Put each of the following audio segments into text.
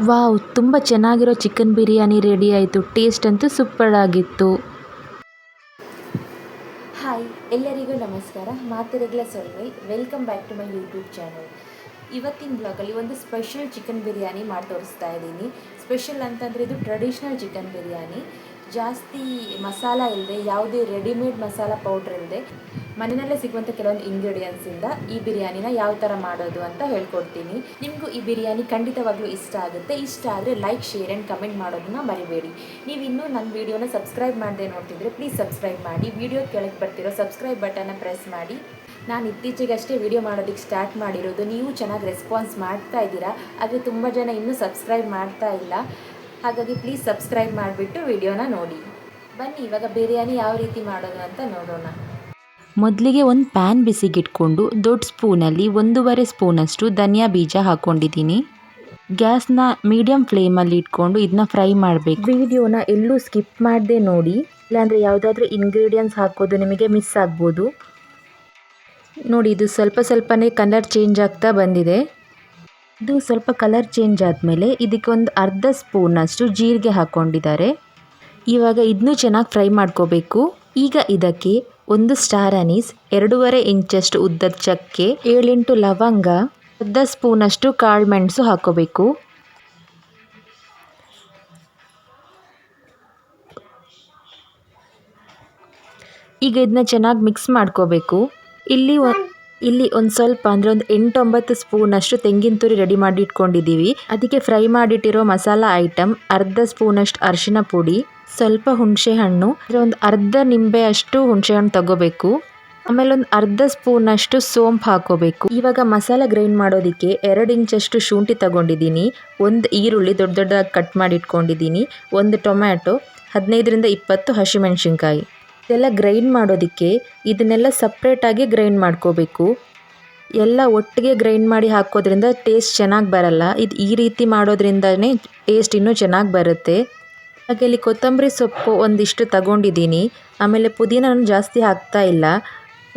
Wow! ತುಂಬ ಚೆನ್ನಾಗಿರೋ chicken biryani ready ಆಯಿತು. ಟೇಸ್ಟ್ ಅಂತೂ ಸೂಪರ್ ಆಗಿತ್ತು. ಹಾಯ್, ಎಲ್ಲರಿಗೂ ನಮಸ್ಕಾರ. ಮಾತಿರೆಗ್ಲ ಸೊಲ್ಮೈ. Welcome back to my YouTube channel. ಇವತ್ತಿನ ಬ್ಲಾಗಲ್ಲಿ ಒಂದು ಸ್ಪೆಷಲ್ ಚಿಕನ್ ಬಿರಿಯಾನಿ ಮಾಡಿ ತೋರಿಸ್ತಾ ಇದ್ದೀನಿ. ಸ್ಪೆಷಲ್ ಅಂತಂದರೆ ಇದು ಟ್ರೆಡಿಷ್ನಲ್ ಚಿಕನ್ ಬಿರಿಯಾನಿ. ಜಾಸ್ತಿ ಮಸಾಲ ಇಲ್ಲದೆ, ಯಾವುದೇ ರೆಡಿಮೇಡ್ ಮಸಾಲ ಪೌಡ್ರ್ ಇಲ್ಲದೆ, ಮನೆಯಲ್ಲೇ ಸಿಗುವಂಥ ಕೆಲವೊಂದು ಇಂಗ್ರೀಡಿಯೆಂಟ್ಸಿಂದ ಈ ಬಿರಿಯಾನಿನ ಯಾವ ಥರ ಮಾಡೋದು ಅಂತ ಹೇಳ್ಕೊಡ್ತೀನಿ. ನಿಮಗೂ ಈ ಬಿರಿಯಾನಿ ಖಂಡಿತವಾಗ್ಲೂ ಇಷ್ಟ ಆಗುತ್ತೆ. ಇಷ್ಟ ಆದರೆ ಲೈಕ್, ಶೇರ್ ಆ್ಯಂಡ್ ಕಮೆಂಟ್ ಮಾಡೋದನ್ನ ಮರಿಬೇಡಿ. ನೀವು ಇನ್ನೂ ನನ್ನ ವೀಡಿಯೋನ ಸಬ್ಸ್ಕ್ರೈಬ್ ಮಾಡದೆ ನೋಡ್ತಿದ್ರೆ ಪ್ಲೀಸ್ ಸಬ್ಸ್ಕ್ರೈಬ್ ಮಾಡಿ. ವಿಡಿಯೋ ಕೆಳಗೆ ಬರ್ತಿರೋ ಸಬ್ಸ್ಕ್ರೈಬ್ ಬಟನ್ನ ಪ್ರೆಸ್ ಮಾಡಿ. ನಾನು ಇತ್ತೀಚೆಗಷ್ಟೇ ವಿಡಿಯೋ ಮಾಡೋದಕ್ಕೆ ಸ್ಟಾರ್ಟ್ ಮಾಡಿರೋದು. ನೀವು ಚೆನ್ನಾಗಿ ರೆಸ್ಪಾನ್ಸ್ ಮಾಡ್ತಾ ಇದ್ದೀರಾ, ಆದರೆ ತುಂಬ ಜನ ಇನ್ನೂ ಸಬ್ಸ್ಕ್ರೈಬ್ ಮಾಡ್ತಾ ಇಲ್ಲ. ಹಾಗಾಗಿ ಪ್ಲೀಸ್ ಸಬ್ಸ್ಕ್ರೈಬ್ ಮಾಡಿಬಿಟ್ಟು ವಿಡಿಯೋನ ನೋಡಿ. ಬನ್ನಿ ಇವಾಗ ಬಿರಿಯಾನಿ ಯಾವ ರೀತಿ ಮಾಡೋದು ಅಂತ ನೋಡೋಣ. ಮೊದಲಿಗೆ ಒಂದು ಪ್ಯಾನ್ ಬಿಸಿಗಿಟ್ಕೊಂಡು ದೊಡ್ಡ ಸ್ಪೂನಲ್ಲಿ 1.5 ಸ್ಪೂನಷ್ಟು ಧನಿಯಾ ಬೀಜ ಹಾಕ್ಕೊಂಡಿದ್ದೀನಿ. ಗ್ಯಾಸ್ನ ಮೀಡಿಯಮ್ ಫ್ಲೇಮಲ್ಲಿ ಇಟ್ಕೊಂಡು ಇದನ್ನ ಫ್ರೈ ಮಾಡಬೇಕು. ವಿಡಿಯೋನ ಎಲ್ಲೂ ಸ್ಕಿಪ್ ಮಾಡದೆ ನೋಡಿ, ಇಲ್ಲಾಂದರೆ ಯಾವುದಾದ್ರೂ ಇಂಗ್ರೀಡಿಯೆಂಟ್ಸ್ ಹಾಕೋದು ನಿಮಗೆ ಮಿಸ್ ಆಗ್ಬೋದು. ನೋಡಿ, ಇದು ಸ್ವಲ್ಪನೇ ಕಲರ್ ಚೇಂಜ್ ಆಗ್ತಾ ಬಂದಿದೆ. ಇದು ಸ್ವಲ್ಪ ಕಲರ್ ಚೇಂಜ್ ಆದಮೇಲೆ ಇದಕ್ಕೆ ಒಂದು ಅರ್ಧ ಸ್ಪೂನಷ್ಟು ಜೀರಿಗೆ ಹಾಕ್ಕೊಂಡಿದ್ದಾರೆ. ಇವಾಗ ಇದನ್ನು ಚೆನ್ನಾಗಿ ಫ್ರೈ ಮಾಡ್ಕೋಬೇಕು. ಈಗ ಇದಕ್ಕೆ 1 ಸ್ಟಾರ್ ಅನೀಸ್, 2.5 ಇಂಚಷ್ಟು ಉದ್ದದ ಚಕ್ಕೆ, 7-8 ಲವಂಗ, ಅರ್ಧ ಸ್ಪೂನಷ್ಟು ಕಾಳು ಮೆಣಸು ಹಾಕೋಬೇಕು. ಈಗ ಇದನ್ನ ಚೆನ್ನಾಗಿ ಮಿಕ್ಸ್ ಮಾಡ್ಕೋಬೇಕು. ಇಲ್ಲಿ ಒಂದು ಸ್ವಲ್ಪ ಅಂದರೆ ಒಂದು 8-9 ಸ್ಪೂನಷ್ಟು ತೆಂಗಿನ ತುರಿ ರೆಡಿ ಮಾಡಿ ಇಟ್ಕೊಂಡಿದ್ದೀವಿ. ಅದಕ್ಕೆ ಫ್ರೈ ಮಾಡಿಟ್ಟಿರೋ ಮಸಾಲ ಐಟಮ್, ಅರ್ಧ ಸ್ಪೂನಷ್ಟು ಅರಿಶಿನ ಪುಡಿ, ಸ್ವಲ್ಪ ಹುಣಸೆ ಹಣ್ಣು, ಒಂದು ಅರ್ಧ ನಿಂಬೆ ಅಷ್ಟು ಹುಣಸೆ ಹಣ್ಣು ತಗೋಬೇಕು. ಆಮೇಲೆ ಒಂದು ಅರ್ಧ ಸ್ಪೂನಷ್ಟು ಸೋಂಪು ಹಾಕೋಬೇಕು. ಇವಾಗ ಮಸಾಲ ಗ್ರೈಂಡ್ ಮಾಡೋದಕ್ಕೆ 2 ಇಂಚಷ್ಟು ಶುಂಠಿ ತಗೊಂಡಿದ್ದೀನಿ, 1 ಈರುಳ್ಳಿ ದೊಡ್ಡದಾಗಿ ಕಟ್ ಮಾಡಿ ಇಟ್ಕೊಂಡಿದ್ದೀನಿ, 1 ಟೊಮ್ಯಾಟೊ, 15-20 ಹಸಿಮೆಣಸಿನ್ಕಾಯಿ. ಇದೆಲ್ಲ ಗ್ರೈಂಡ್ ಮಾಡೋದಕ್ಕೆ ಇದನ್ನೆಲ್ಲ ಸಪ್ರೇಟಾಗಿ ಗ್ರೈಂಡ್ ಮಾಡ್ಕೋಬೇಕು. ಎಲ್ಲ ಒಟ್ಟಿಗೆ ಗ್ರೈಂಡ್ ಮಾಡಿ ಹಾಕೋದ್ರಿಂದ ಟೇಸ್ಟ್ ಚೆನ್ನಾಗಿ ಬರಲ್ಲ. ಇದು ಈ ರೀತಿ ಮಾಡೋದ್ರಿಂದನೇ ಟೇಸ್ಟ್ ಇನ್ನೂ ಚೆನ್ನಾಗಿ ಬರುತ್ತೆ. ಹಾಗೆ ಇಲ್ಲಿ ಕೊತ್ತಂಬರಿ ಸೊಪ್ಪು ಒಂದಿಷ್ಟು ತಗೊಂಡಿದ್ದೀನಿ. ಆಮೇಲೆ ಪುದೀನ ಜಾಸ್ತಿ ಹಾಕ್ತಾ ಇಲ್ಲ.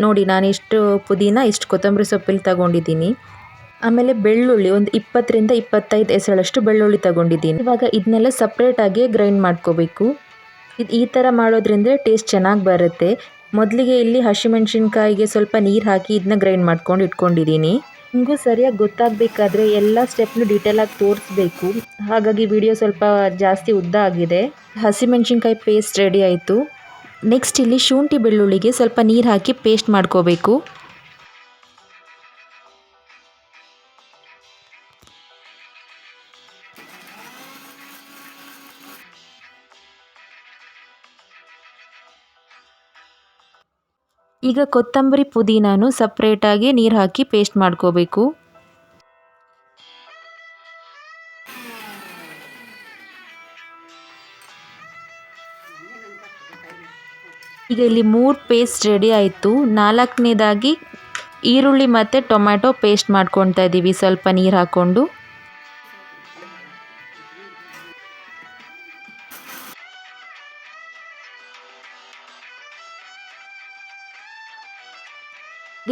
ನೋಡಿ, ನಾನು ಇಷ್ಟು ಪುದೀನ, ಇಷ್ಟು ಕೊತ್ತಂಬರಿ ಸೊಪ್ಪಿಲ್ಲಿ ತಗೊಂಡಿದ್ದೀನಿ. ಆಮೇಲೆ ಬೆಳ್ಳುಳ್ಳಿ ಒಂದು 20-25 ಎಸಳಷ್ಟು ಬೆಳ್ಳುಳ್ಳಿ ತಗೊಂಡಿದ್ದೀನಿ. ಇವಾಗ ಇದನ್ನೆಲ್ಲ ಸಪ್ರೇಟಾಗಿ ಗ್ರೈಂಡ್ ಮಾಡ್ಕೋಬೇಕು. ಇದು ಈ ಥರ ಮಾಡೋದ್ರಿಂದ ಟೇಸ್ಟ್ ಚೆನ್ನಾಗಿ ಬರುತ್ತೆ. ಮೊದಲಿಗೆ ಇಲ್ಲಿ ಹಸಿಮೆಣಸಿನ್ಕಾಯಿಗೆ ಸ್ವಲ್ಪ ನೀರು ಹಾಕಿ ಇದನ್ನ ಗ್ರೈಂಡ್ ಮಾಡ್ಕೊಂಡು ಇಟ್ಕೊಂಡಿದ್ದೀನಿ. ನಿಮಗೂ ಸರಿಯಾಗಿ ಗೊತ್ತಾಗಬೇಕಾದ್ರೆ ಎಲ್ಲ ಸ್ಟೆಪ್ನು ಡೀಟೇಲಾಗಿ ತೋರಿಸ್ಬೇಕು. ಹಾಗಾಗಿ ವಿಡಿಯೋ ಸ್ವಲ್ಪ ಜಾಸ್ತಿ ಉದ್ದ ಆಗಿದೆ. ಹಸಿಮೆಣಸಿನ್ಕಾಯಿ ಪೇಸ್ಟ್ ರೆಡಿ ಆಯಿತು. ನೆಕ್ಸ್ಟ್ ಇಲ್ಲಿ ಶುಂಠಿ ಬೆಳ್ಳುಳ್ಳಿಗೆ ಸ್ವಲ್ಪ ನೀರು ಹಾಕಿ ಪೇಸ್ಟ್ ಮಾಡ್ಕೋಬೇಕು. ಈಗ ಕೊತ್ತಂಬರಿ ಪುದೀನಾನು ಸಪ್ರೇಟಾಗಿ ನೀರು ಹಾಕಿ ಪೇಸ್ಟ್ ಮಾಡ್ಕೋಬೇಕು. ಈಗ ಇಲ್ಲಿ 3 ಪೇಸ್ಟ್ ರೆಡಿ ಆಯಿತು. 4ನೇದಾಗಿ ಈರುಳ್ಳಿ ಮತ್ತು ಟೊಮ್ಯಾಟೊ ಪೇಸ್ಟ್ ಮಾಡ್ಕೊತಾ ಇದ್ದೀವಿ ಸ್ವಲ್ಪ ನೀರು ಹಾಕ್ಕೊಂಡು.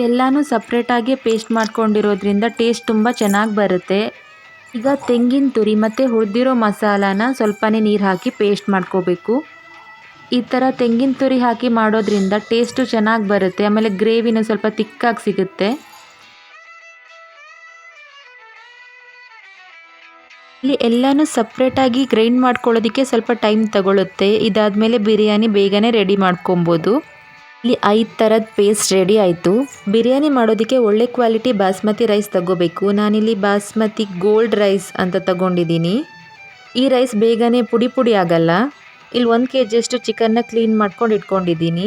ಎಲ್ಲನೂ ಸಪ್ರೇಟಾಗಿ ಪೇಸ್ಟ್ ಮಾಡ್ಕೊಂಡಿರೋದ್ರಿಂದ ಟೇಸ್ಟ್ ತುಂಬ ಚೆನ್ನಾಗಿ ಬರುತ್ತೆ. ಈಗ ತೆಂಗಿನ ತುರಿ ಮತ್ತು ಹುರಿದಿರೋ ಮಸಾಲಾನ ಸ್ವಲ್ಪನೇ ನೀರು ಹಾಕಿ ಪೇಸ್ಟ್ ಮಾಡ್ಕೋಬೇಕು. ಈ ಥರ ತೆಂಗಿನ ತುರಿ ಹಾಕಿ ಮಾಡೋದ್ರಿಂದ ಟೇಸ್ಟು ಚೆನ್ನಾಗಿ ಬರುತ್ತೆ. ಆಮೇಲೆ ಗ್ರೇವಿನೂ ಸ್ವಲ್ಪ ತಿಕ್ಕಾಗಿ ಸಿಗುತ್ತೆ. ಇಲ್ಲಿ ಎಲ್ಲನೂ ಸಪ್ರೇಟಾಗಿ ಗ್ರೈಂಡ್ ಮಾಡ್ಕೊಳ್ಳೋದಕ್ಕೆ ಸ್ವಲ್ಪ ಟೈಮ್ ತಗೊಳ್ಳುತ್ತೆ. ಇದಾದಮೇಲೆ ಬಿರಿಯಾನಿ ಬೇಗನೆ ರೆಡಿ ಮಾಡ್ಕೊಬೋದು. ಇಲ್ಲಿ 5 ಥರದ ಪೇಸ್ಟ್ ರೆಡಿ ಆಯಿತು. ಬಿರಿಯಾನಿ ಮಾಡೋದಕ್ಕೆ ಒಳ್ಳೆ ಕ್ವಾಲಿಟಿ ಬಾಸ್ಮತಿ ರೈಸ್ ತಗೋಬೇಕು. ನಾನಿಲ್ಲಿ ಬಾಸ್ಮತಿ ಗೋಲ್ಡ್ ರೈಸ್ ಅಂತ ತಗೊಂಡಿದ್ದೀನಿ. ಈ ರೈಸ್ ಬೇಗನೆ ಪುಡಿ ಆಗಲ್ಲ. ಇಲ್ಲಿ 1 kg ಚಿಕನ್ನ ಕ್ಲೀನ್ ಮಾಡ್ಕೊಂಡು ಇಟ್ಕೊಂಡಿದ್ದೀನಿ.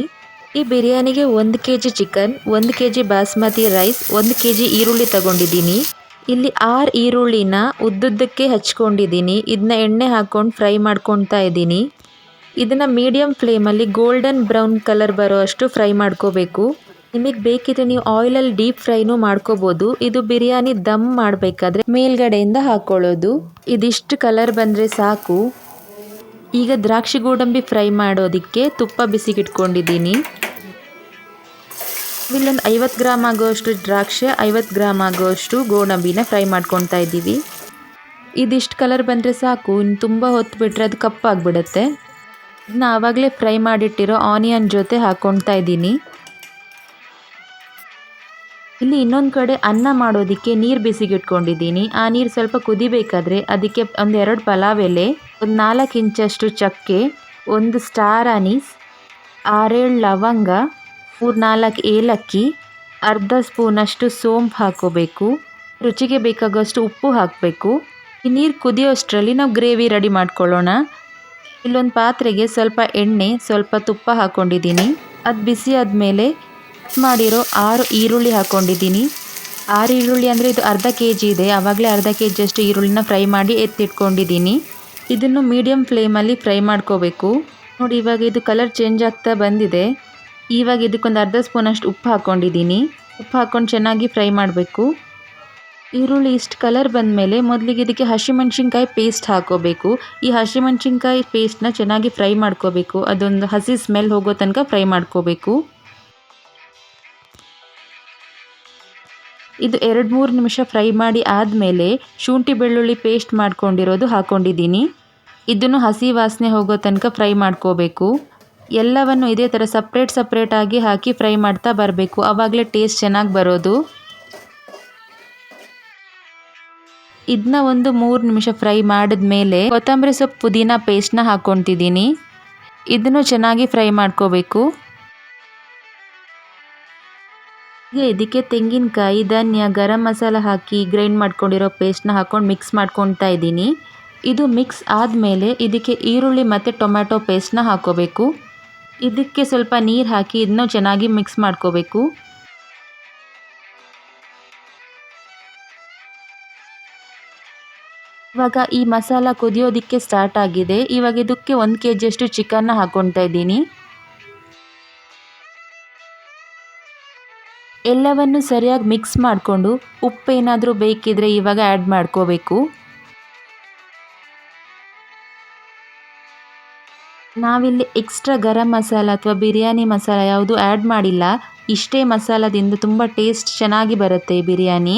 ಈ ಬಿರಿಯಾನಿಗೆ 1 kg chicken, 1 kg basmati rice, 1 kg ಈರುಳ್ಳಿ ತಗೊಂಡಿದ್ದೀನಿ. ಇಲ್ಲಿ 6 ಈರುಳ್ಳಿನ ಉದ್ದುದ್ದಕ್ಕೆ ಹಚ್ಕೊಂಡಿದ್ದೀನಿ. ಇದನ್ನ ಎಣ್ಣೆ ಹಾಕ್ಕೊಂಡು ಫ್ರೈ ಮಾಡ್ಕೊತಾ ಇದ್ದೀನಿ. ಇದನ್ನು ಮೀಡಿಯಮ್ ಫ್ಲೇಮಲ್ಲಿ ಗೋಲ್ಡನ್ ಬ್ರೌನ್ ಕಲರ್ ಬರೋ ಅಷ್ಟು ಫ್ರೈ ಮಾಡ್ಕೋಬೇಕು. ನಿಮಗೆ ಬೇಕಿದ್ರೆ ನೀವು ಆಯಿಲಲ್ಲಿ ಡೀಪ್ ಫ್ರೈನೂ ಮಾಡ್ಕೋಬೋದು. ಇದು ಬಿರಿಯಾನಿ ದಮ್ ಮಾಡಬೇಕಾದ್ರೆ ಮೇಲ್ಗಡೆಯಿಂದ ಹಾಕ್ಕೊಳ್ಳೋದು. ಇದಿಷ್ಟು ಕಲರ್ ಬಂದರೆ ಸಾಕು. ಈಗ ದ್ರಾಕ್ಷಿ ಗೋಡಂಬಿ ಫ್ರೈ ಮಾಡೋದಕ್ಕೆ ತುಪ್ಪ ಬಿಸಿಗಿಟ್ಕೊಂಡಿದ್ದೀನಿ. ಇಲ್ಲೊಂದು 50 ಗ್ರಾಮ್ ಆಗೋಷ್ಟು ದ್ರಾಕ್ಷಿ, 50 ಗ್ರಾಮ್ ಆಗೋಷ್ಟು ಗೋಡಂಬಿನ ಫ್ರೈ ಮಾಡ್ಕೊತಾ ಇದ್ದೀವಿ. ಇದಿಷ್ಟು ಕಲರ್ ಬಂದರೆ ಸಾಕು, ಇನ್ನು ತುಂಬ ಹೊತ್ತು ಬಿಟ್ಟರೆ ಅದು ಕಪ್ಪಾಗಿಬಿಡುತ್ತೆ. ಇದನ್ನ ಆವಾಗಲೇ ಫ್ರೈ ಮಾಡಿಟ್ಟಿರೋ ಆನಿಯನ್ ಜೊತೆ ಹಾಕ್ಕೊಳ್ತಾ ಇದ್ದೀನಿ. ಇಲ್ಲಿ ಇನ್ನೊಂದು ಕಡೆ ಅನ್ನ ಮಾಡೋದಕ್ಕೆ ನೀರು ಬಿಸಿಗಿಟ್ಕೊಂಡಿದ್ದೀನಿ. ಆ ನೀರು ಸ್ವಲ್ಪ ಕುದಿಬೇಕಾದ್ರೆ ಅದಕ್ಕೆ ಒಂದು 2 ಪಲಾವ್ ಎಲೆ, ಒಂದು 4 ಇಂಚಷ್ಟು ಚಕ್ಕೆ, ಒಂದು ಸ್ಟಾರ್ ಅನೀಸ್, 6-7 ಲವಂಗ, 3-4 ಏಲಕ್ಕಿ, ಅರ್ಧ ಸ್ಪೂನಷ್ಟು ಸೋಂಪು ಹಾಕೋಬೇಕು. ರುಚಿಗೆ ಬೇಕಾಗುವಷ್ಟು ಉಪ್ಪು ಹಾಕಬೇಕು. ಈ ನೀರು ಕುದಿಯೋಷ್ಟರಲ್ಲಿ ನಾವು ಗ್ರೇವಿ ರೆಡಿ ಮಾಡ್ಕೊಳ್ಳೋಣ. ಇಲ್ಲೊಂದು ಪಾತ್ರೆಗೆ ಸ್ವಲ್ಪ ಎಣ್ಣೆ, ಸ್ವಲ್ಪ ತುಪ್ಪ ಹಾಕ್ಕೊಂಡಿದ್ದೀನಿ. ಅದು ಬಿಸಿ ಆದಮೇಲೆ ಕಟ್ ಮಾಡಿರೋ 6 ಈರುಳ್ಳಿ ಹಾಕ್ಕೊಂಡಿದ್ದೀನಿ. 6 ಈರುಳ್ಳಿ ಅಂದರೆ ಇದು ಅರ್ಧ kg ಇದೆ. ಆವಾಗಲೇ ಅರ್ಧ kg ಅಷ್ಟು ಈರುಳ್ಳಿನ ಫ್ರೈ ಮಾಡಿ ಎತ್ತಿಟ್ಕೊಂಡಿದ್ದೀನಿ. ಇದನ್ನು ಮೀಡಿಯಮ್ ಫ್ಲೇಮಲ್ಲಿ ಫ್ರೈ ಮಾಡ್ಕೋಬೇಕು. ನೋಡಿ, ಇವಾಗ ಇದು ಕಲರ್ ಚೇಂಜ್ ಆಗ್ತಾ ಬಂದಿದೆ. ಇವಾಗ ಇದಕ್ಕೊಂದು ಅರ್ಧ ಸ್ಪೂನಷ್ಟು ಉಪ್ಪು ಹಾಕ್ಕೊಂಡಿದ್ದೀನಿ. ಉಪ್ಪು ಹಾಕ್ಕೊಂಡು ಚೆನ್ನಾಗಿ ಫ್ರೈ ಮಾಡಬೇಕು. ಈರುಳ್ಳಿ ಇಷ್ಟು ಕಲರ್ ಬಂದಮೇಲೆ ಮೊದಲಿಗೆ ಇದಕ್ಕೆ ಹಸಿಮೆಣ್ಸಿನ್ಕಾಯಿ ಪೇಸ್ಟ್ ಹಾಕೋಬೇಕು. ಈ ಹಸಿಮೆಣ್ಸಿನ್ಕಾಯಿ ಪೇಸ್ಟ್ನ ಚೆನ್ನಾಗಿ ಫ್ರೈ ಮಾಡ್ಕೋಬೇಕು. ಅದೊಂದು ಹಸಿ ಸ್ಮೆಲ್ ಹೋಗೋ ತನಕ ಫ್ರೈ ಮಾಡ್ಕೋಬೇಕು. ಇದು 2-3 ನಿಮಿಷ ಫ್ರೈ ಮಾಡಿ ಆದಮೇಲೆ ಶುಂಠಿ ಬೆಳ್ಳುಳ್ಳಿ ಪೇಸ್ಟ್ ಮಾಡ್ಕೊಂಡಿರೋದು ಹಾಕ್ಕೊಂಡಿದ್ದೀನಿ. ಇದನ್ನು ಹಸಿ ವಾಸನೆ ಹೋಗೋ ತನಕ ಫ್ರೈ ಮಾಡ್ಕೋಬೇಕು. ಎಲ್ಲವನ್ನು ಇದೇ ಥರ ಸಪ್ರೇಟಾಗಿ ಹಾಕಿ ಫ್ರೈ ಮಾಡ್ತಾ ಬರಬೇಕು. ಆವಾಗಲೇ ಟೇಸ್ಟ್ ಚೆನ್ನಾಗಿ ಬರೋದು. ಇದನ್ನ ಒಂದು 3 ನಿಮಿಷ ಫ್ರೈ ಮಾಡಿದ್ಮೇಲೆ ಕೊತ್ತಂಬರಿ ಸೊಪ್ಪು ಪುದೀನ ಪೇಸ್ಟ್ನ ಹಾಕ್ಕೊತಿದ್ದೀನಿ. ಇದನ್ನು ಚೆನ್ನಾಗಿ ಫ್ರೈ ಮಾಡ್ಕೋಬೇಕು. ಈಗ ಇದಕ್ಕೆ ತೆಂಗಿನಕಾಯಿ, ಧನಿಯಾ, ಗರಂ ಮಸಾಲ ಹಾಕಿ ಗ್ರೈಂಡ್ ಮಾಡ್ಕೊಂಡಿರೋ ಪೇಸ್ಟ್ನ ಹಾಕ್ಕೊಂಡು ಮಿಕ್ಸ್ ಮಾಡ್ಕೊತಾ ಇದ್ದೀನಿ. ಇದು ಮಿಕ್ಸ್ ಆದಮೇಲೆ ಇದಕ್ಕೆ ಈರುಳ್ಳಿ ಮತ್ತು ಟೊಮ್ಯಾಟೊ ಪೇಸ್ಟ್ನ ಹಾಕ್ಕೋಬೇಕು. ಇದಕ್ಕೆ ಸ್ವಲ್ಪ ನೀರು ಹಾಕಿ ಇದನ್ನು ಚೆನ್ನಾಗಿ ಮಿಕ್ಸ್ ಮಾಡ್ಕೋಬೇಕು. ಇವಾಗ ಈ ಮಸಾಲ ಕುದಿಯೋದಕ್ಕೆ ಸ್ಟಾರ್ಟ್ ಆಗಿದೆ. ಇವಾಗ ಇದಕ್ಕೆ 1 kg ಅಷ್ಟು ಚಿಕನ್ನ ಹಾಕ್ಕೊತಾ ಇದ್ದೀನಿ. ಎಲ್ಲವನ್ನು ಸರಿಯಾಗಿ ಮಿಕ್ಸ್ ಮಾಡಿಕೊಂಡು ಉಪ್ಪೇನಾದರೂ ಬೇಕಿದ್ರೆ ಇವಾಗ ಆ್ಯಡ್ ಮಾಡ್ಕೋಬೇಕು. ನಾವಿಲ್ಲಿ ಎಕ್ಸ್ಟ್ರಾ ಗರಂ ಮಸಾಲ ಅಥವಾ ಬಿರಿಯಾನಿ ಮಸಾಲ ಯಾವುದು ಆ್ಯಡ್ ಮಾಡಿಲ್ಲ. ಇಷ್ಟೇ ಮಸಾಲದಿಂದ ತುಂಬ ಟೇಸ್ಟ್ ಚೆನ್ನಾಗಿ ಬರುತ್ತೆ ಬಿರಿಯಾನಿ.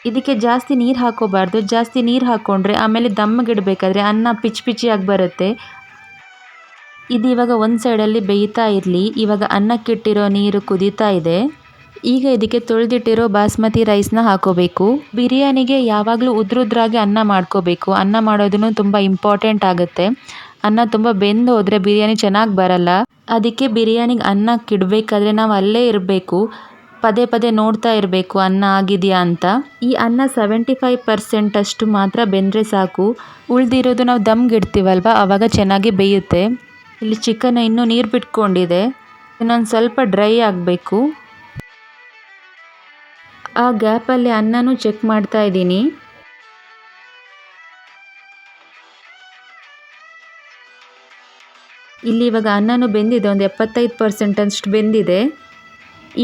ಇದಕ್ಕೆ ಜಾಸ್ತಿ ನೀರು ಹಾಕೋಬಾರ್ದು. ಜಾಸ್ತಿ ನೀರು ಹಾಕ್ಕೊಂಡ್ರೆ ಆಮೇಲೆ ದಮ್ಮಿಗಿಡಬೇಕಾದ್ರೆ ಅನ್ನ ಪಿಚ್ಚಿಯಾಗಿ ಬರುತ್ತೆ. ಇದು ಇವಾಗ ಒಂದು ಸೈಡಲ್ಲಿ ಬೇಯ್ತಾ ಇರಲಿ. ಇವಾಗ ಅನ್ನಕ್ಕಿಟ್ಟಿರೋ ನೀರು ಕುದೀತಾ ಇದೆ. ಈಗ ಇದಕ್ಕೆ ತೊಳೆದಿಟ್ಟಿರೋ ಬಾಸ್ಮತಿ ರೈಸ್ನ ಹಾಕೋಬೇಕು. ಬಿರಿಯಾನಿಗೆ ಯಾವಾಗಲೂ ಉದ್ರುದ್ರಾಗಿ ಅನ್ನ ಮಾಡ್ಕೋಬೇಕು. ಅನ್ನ ಮಾಡೋದನ್ನು ತುಂಬ ಇಂಪಾರ್ಟೆಂಟ್ ಆಗುತ್ತೆ. ಅನ್ನ ತುಂಬ ಬೆಂದು ಹೋದರೆ ಬಿರಿಯಾನಿ ಚೆನ್ನಾಗಿ ಬರಲ್ಲ. ಅದಕ್ಕೆ ಬಿರಿಯಾನಿಗೆ ಅನ್ನಕ್ಕಿಡಬೇಕಾದ್ರೆ ನಾವು ಅಲ್ಲೇ ಇರಬೇಕು. ಪದೇ ಪದೇ ನೋಡ್ತಾ ಇರಬೇಕು ಅನ್ನ ಆಗಿದೆಯಾ ಅಂತ. ಈ ಅನ್ನ 75% ಅಷ್ಟು ಮಾತ್ರ ಬೆಂದರೆ ಸಾಕು. ಉಳಿದಿರೋದು ನಾವು ದಮ್ಗಿಡ್ತೀವಲ್ವ, ಆವಾಗ ಚೆನ್ನಾಗಿ ಬೇಯುತ್ತೆ. ಇಲ್ಲಿ ಚಿಕನ್ ಇನ್ನೂ ನೀರು ಬಿಟ್ಕೊಂಡಿದೆ. ಇನ್ನೊಂದು ಸ್ವಲ್ಪ ಡ್ರೈ ಆಗಬೇಕು. ಆ ಗ್ಯಾಪಲ್ಲಿ ಅನ್ನನೂ ಚೆಕ್ ಮಾಡ್ತಾ ಇದ್ದೀನಿ. ಇಲ್ಲಿ ಇವಾಗ ಅನ್ನನೂ ಬೆಂದಿದೆ. ಒಂದು 75% ಅಷ್ಟು ಬೆಂದಿದೆ.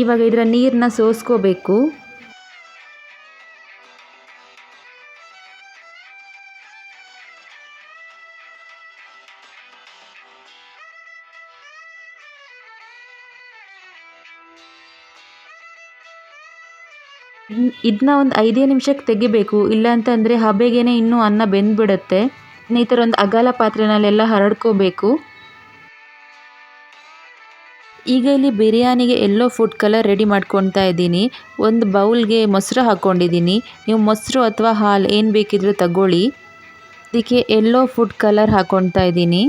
ಇವಾಗ ಇದರ ನೀರನ್ನ ಸೋಸ್ಕೋಬೇಕು. ಇದನ್ನ ಒಂದು 5 ನಿಮಿಷಕ್ಕೆ ತೆಗಿಬೇಕು. ಇಲ್ಲ ಅಂತಂದರೆ ಹಬೆಗೇನೆ ಇನ್ನೂ ಅನ್ನ ಬೆಂದ್ಬಿಡುತ್ತೆ. ಈ ಥರ ಒಂದು ಅಗಲ ಪಾತ್ರೆನಲ್ಲೆಲ್ಲ ಹರಡ್ಕೋಬೇಕು. ಈಗ ಇಲ್ಲಿ ಬಿರಿಯಾನಿಗೆ ಎಲ್ಲೋ ಫುಡ್ ಕಲರ್ ರೆಡಿ ಮಾಡ್ಕೊತಾ ಇದ್ದೀನಿ. ಒಂದು ಬೌಲ್ಗೆ ಮೊಸರು ಹಾಕ್ಕೊಂಡಿದ್ದೀನಿ. ನೀವು ಮೊಸರು ಅಥವಾ ಹಾಲು ಏನು ಬೇಕಿದ್ರೂ ತಗೊಳ್ಳಿ. ಅದಕ್ಕೆ ಎಲ್ಲೋ ಫುಡ್ ಕಲರ್ ಹಾಕ್ಕೊತಾ ಇದ್ದೀನಿ.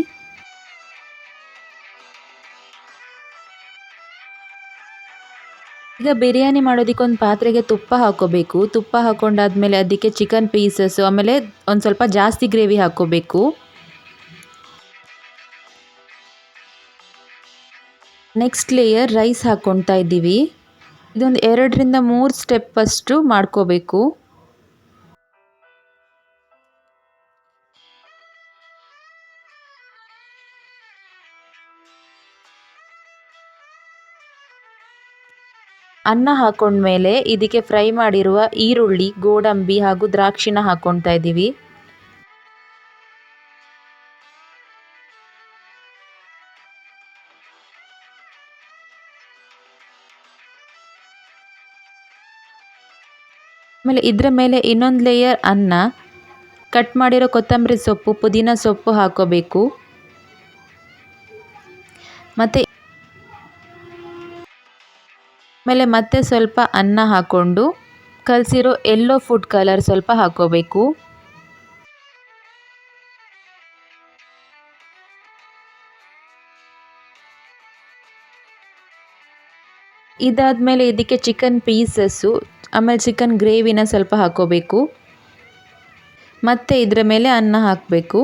ಈಗ ಬಿರಿಯಾನಿ ಮಾಡೋದಕ್ಕೆ ಒಂದು ಪಾತ್ರೆಗೆ ತುಪ್ಪ ಹಾಕ್ಕೋಬೇಕು. ತುಪ್ಪ ಹಾಕ್ಕೊಂಡಾದ್ಮೇಲೆ ಅದಕ್ಕೆ ಚಿಕನ್ ಪೀಸಸ್ಸು, ಆಮೇಲೆ ಒಂದು ಸ್ವಲ್ಪ ಜಾಸ್ತಿ ಗ್ರೇವಿ ಹಾಕ್ಕೋಬೇಕು. ನೆಕ್ಸ್ಟ್ ಲೇಯರ್ ರೈಸ್ ಹಾಕ್ಕೊತಾ ಇದ್ದೀವಿ. ಇದೊಂದು 2-3 ಸ್ಟೆಪ್ ಅಷ್ಟು ಮಾಡ್ಕೋಬೇಕು. ಅನ್ನ ಹಾಕೊಂಡ್ಮೇಲೆ ಇದಕ್ಕೆ ಫ್ರೈ ಮಾಡಿರುವ ಈರುಳ್ಳಿ, ಗೋಡಂಬಿ ಹಾಗೂ ದ್ರಾಕ್ಷಿನ ಹಾಕ್ಕೊತಾ ಇದ್ದೀವಿ. ಆಮೇಲೆ ಇದರ ಮೇಲೆ ಇನ್ನೊಂದು ಲೇಯರ್ ಅನ್ನ, ಕಟ್ ಮಾಡಿರೋ ಕೊತ್ತಂಬರಿ ಸೊಪ್ಪು, ಪುದೀನ ಸೊಪ್ಪು ಹಾಕೋಬೇಕು. ಮತ್ತು ಆಮೇಲೆ ಮತ್ತೆ ಸ್ವಲ್ಪ ಅನ್ನ ಹಾಕ್ಕೊಂಡು ಕಲಸಿರೋ ಯೆಲ್ಲೋ ಫುಡ್ ಕಲರ್ ಸ್ವಲ್ಪ ಹಾಕೋಬೇಕು. ಇದಾದಮೇಲೆ ಇದಕ್ಕೆ ಚಿಕನ್ ಪೀಸಸ್ಸು ಆಮೇಲೆ ಚಿಕನ್ ಗ್ರೇವಿನ ಸ್ವಲ್ಪ ಹಾಕೋಬೇಕು. ಮತ್ತು ಇದರ ಮೇಲೆ ಅನ್ನ ಹಾಕಬೇಕು.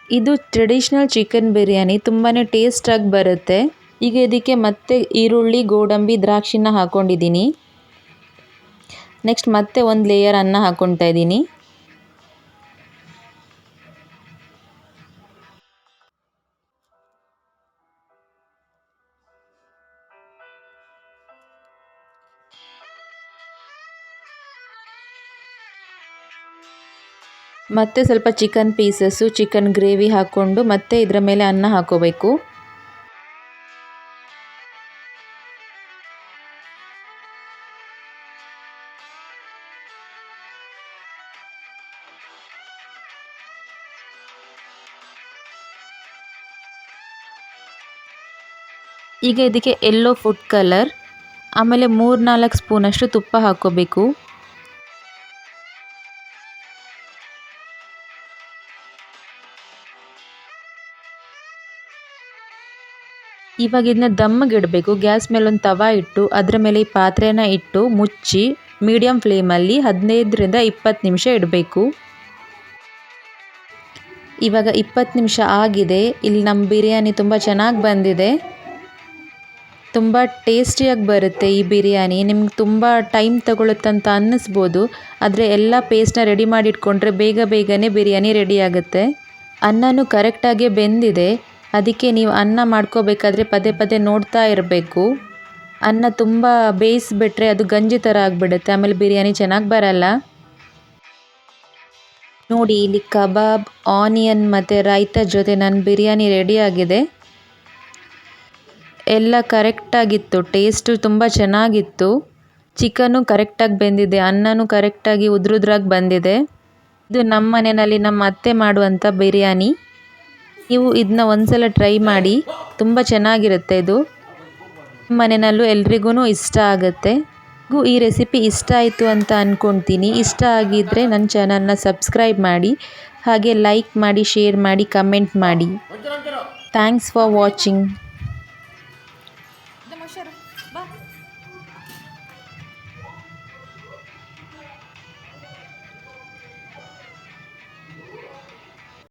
ಇದು ಟ್ರೆಡಿಷ್ನಲ್ ಚಿಕನ್ ಬಿರಿಯಾನಿ, ತುಂಬಾ ಟೇಸ್ಟಾಗಿ ಬರುತ್ತೆ. ಈಗ ಇದಕ್ಕೆ ಮತ್ತೆ ಈರುಳ್ಳಿ, ಗೋಡಂಬಿ, ದ್ರಾಕ್ಷಿನ ಹಾಕ್ಕೊಂಡಿದ್ದೀನಿ. ನೆಕ್ಸ್ಟ್ ಮತ್ತೆ ಒಂದು ಲೇಯರ್ ಅನ್ನ ಹಾಕ್ಕೊಳ್ತಾ ಇದ್ದೀನಿ. ಮತ್ತೆ ಸ್ವಲ್ಪ ಚಿಕನ್ ಪೀಸಸ್ಸು, ಚಿಕನ್ ಗ್ರೇವಿ ಹಾಕ್ಕೊಂಡು ಮತ್ತೆ ಇದರ ಮೇಲೆ ಅನ್ನ ಹಾಕೋಬೇಕು. ಈಗ ಇದಕ್ಕೆ ಯೆಲ್ಲೋ ಫುಡ್ ಕಲರ್, ಆಮೇಲೆ 3-4 ಸ್ಪೂನಷ್ಟು ತುಪ್ಪ ಹಾಕ್ಕೋಬೇಕು. ಇವಾಗ ಇದನ್ನ ದಮ್ಮಿಗೆ ಇಡಬೇಕು. ಗ್ಯಾಸ್ ಮೇಲೆ ಒಂದು ತವ ಇಟ್ಟು ಅದರ ಮೇಲೆ ಈ ಪಾತ್ರೆನ ಇಟ್ಟು ಮುಚ್ಚಿ ಮೀಡಿಯಮ್ ಫ್ಲೇಮಲ್ಲಿ 15-20 ನಿಮಿಷ ಇಡಬೇಕು. ಇವಾಗ 20 ನಿಮಿಷ ಆಗಿದೆ. ಇಲ್ಲಿ ನಮ್ಮ ಬಿರಿಯಾನಿ ತುಂಬ ಚೆನ್ನಾಗಿ ಬಂದಿದೆ. ತುಂಬ ಟೇಸ್ಟಿಯಾಗಿ ಬರುತ್ತೆ ಈ ಬಿರಿಯಾನಿ. ನಿಮ್ಗೆ ತುಂಬ ಟೈಮ್ ತಗೊಳುತ್ತಂತ ಅನ್ನಿಸ್ಬೋದು, ಆದರೆ ಎಲ್ಲ ಪೇಸ್ಟ್ನ ರೆಡಿ ಮಾಡಿ ಇಟ್ಕೊಂಡ್ರೆ ಬೇಗನೆ ಬಿರಿಯಾನಿ ರೆಡಿ ಆಗುತ್ತೆ. ಅನ್ನನೂ ಕರೆಕ್ಟಾಗಿ ಬೆಂದಿದೆ. ಅದಕ್ಕೆ ನೀವು ಅನ್ನ ಮಾಡ್ಕೋಬೇಕಾದ್ರೆ ಪದೇ ನೋಡ್ತಾ ಇರಬೇಕು. ಅನ್ನ ತುಂಬ ಬೇಯಿಸಿಬಿಟ್ರೆ ಅದು ಗಂಜಿ ಥರ ಆಗಿಬಿಡುತ್ತೆ, ಆಮೇಲೆ ಬಿರಿಯಾನಿ ಚೆನ್ನಾಗಿ ಬರಲ್ಲ. ನೋಡಿ, ಇಲ್ಲಿ ಕಬಾಬ್, ಆನಿಯನ್ ಮತ್ತು ರೈತ ಜೊತೆ ನನ್ನ ಬಿರಿಯಾನಿ ರೆಡಿಯಾಗಿದೆ. ಎಲ್ಲ ಕರೆಕ್ಟಾಗಿತ್ತು, ಟೇಸ್ಟು ತುಂಬ ಚೆನ್ನಾಗಿತ್ತು. ಚಿಕನ್ನು ಕರೆಕ್ಟಾಗಿ ಬೆಂದಿದೆ, ಅನ್ನನೂ ಕರೆಕ್ಟಾಗಿ ಉದ್ರುದ್ರಾಗಿ ಬಂದಿದೆ. ಇದು ನಮ್ಮ ಮನೆಯಲ್ಲಿ ನಮ್ಮ ಅತ್ತೆ ಮಾಡುವಂಥ ಬಿರಿಯಾನಿ. ನೀವು ಇದನ್ನ ಒಂದ್ಸಲ ಟ್ರೈ ಮಾಡಿ, ತುಂಬ ಚೆನ್ನಾಗಿರುತ್ತೆ ಇದು. ನಿಮ್ಮ ಮನೆಯಲ್ಲೂ ಎಲ್ರಿಗೂ ಇಷ್ಟ ಆಗುತ್ತೆ. ಈ ರೆಸಿಪಿ ಇಷ್ಟ ಆಯಿತು ಅಂತ ಅಂದ್ಕೊಳ್ತೀನಿ. ಇಷ್ಟ ಆಗಿದ್ದರೆ ನನ್ನ ಚಾನಲ್ನ ಸಬ್ಸ್ಕ್ರೈಬ್ ಮಾಡಿ, ಹಾಗೆ ಲೈಕ್ ಮಾಡಿ, ಶೇರ್ ಮಾಡಿ, ಕಮೆಂಟ್ ಮಾಡಿ. Thanks for watching.